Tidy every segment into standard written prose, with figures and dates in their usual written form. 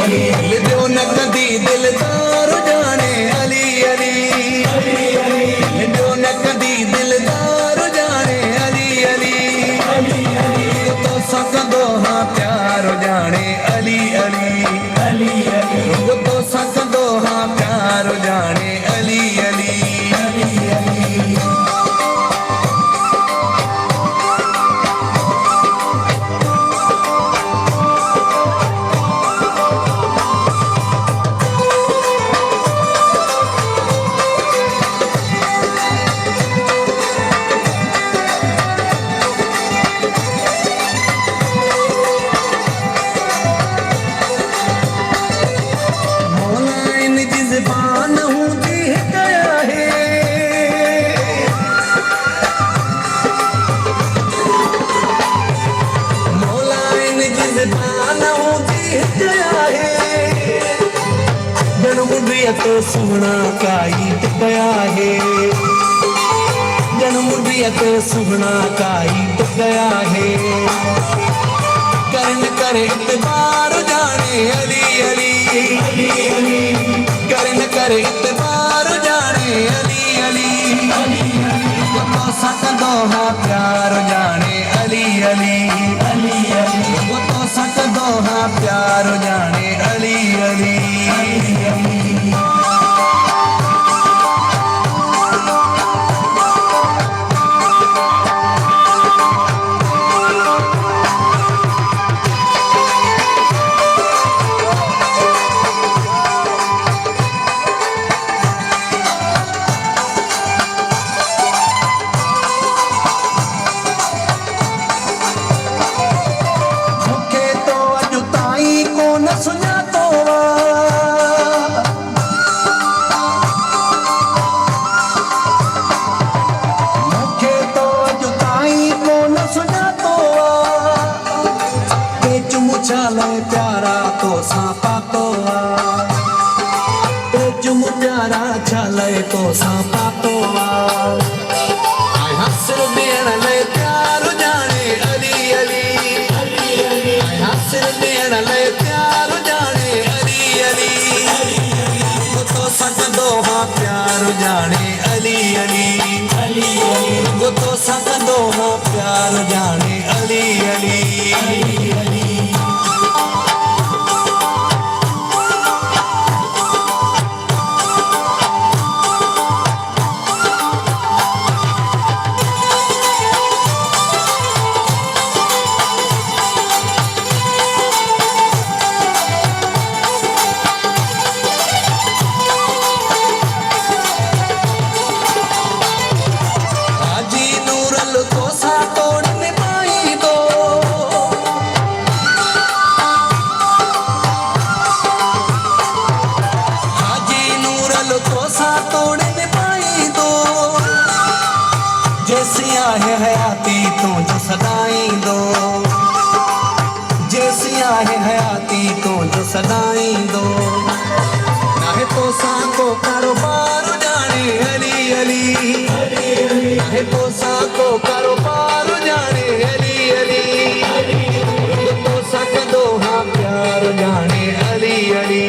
दिल जो न कदी दिलदार जाने अली अली, दिल जो न कदी दिलदार जाने अली अली, तो सकदो हाँ प्यार जाने अली अली, तो सकदो हाँ प्यार जाने अली अली। तो सुना काई गया है, जन्म तो सुना काई गया है, करन करे इतबार जाने अली अली, करन करे इतबार जाने अली अली, तो सकदो हाँ प्यार जाने अली अली, तो सकदो हाँ प्यार जाने अली अली। प्यारा तो सांपा तो तुम प्यारा चले तो सांपा तो हंसर देन ले प्यार जाने अली अली, हंसर देन ले प्यार जाने अली अली, तो सकदो हाँ प्यार जाने अली अली, तो सकदो हाँ प्यार जाने अली अली। जैसिया है हयाती तो जो सदाई दो, जैसिया है हयाती तो जो सदाई दो, नाहे तो साको कारोबार जाने अली अली, नाहे तो साको कारोबार जाने अली अली, तो सकदो हाँ प्यार जाने अली अली,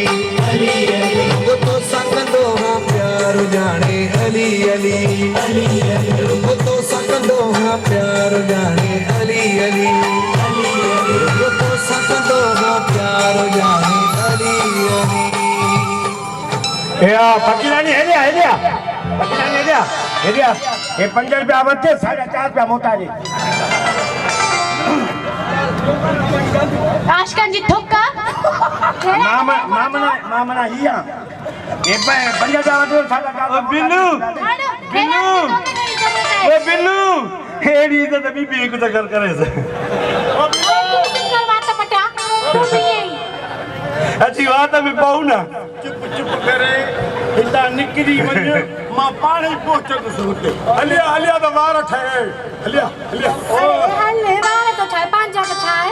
तो सकदो हाँ प्यार जाने अली अली, तो सकदो हाँ प्यार जाने अली अली, तो सकदो हाँ प्यार जाने अली अली। फकीरानी हेलिया ये 5 रुपया आवते 4.5 रुपया मोटा जी आशकान जी थोका मामना हिया ये 5 रुपया आवते 4.5 बिल्लू ओ बिल्लू हेडी तो तभी भी कुछ करे से ओ बिल्लू बात पटा तो नहीं अच्छी बात है मैं पाऊं ना चुप करे हिंदा निकली वञ मां पाण ई पहुचंदो सूते हलिया तो वार ठहे हलिया हले वार तो ठहे 5 जा छाए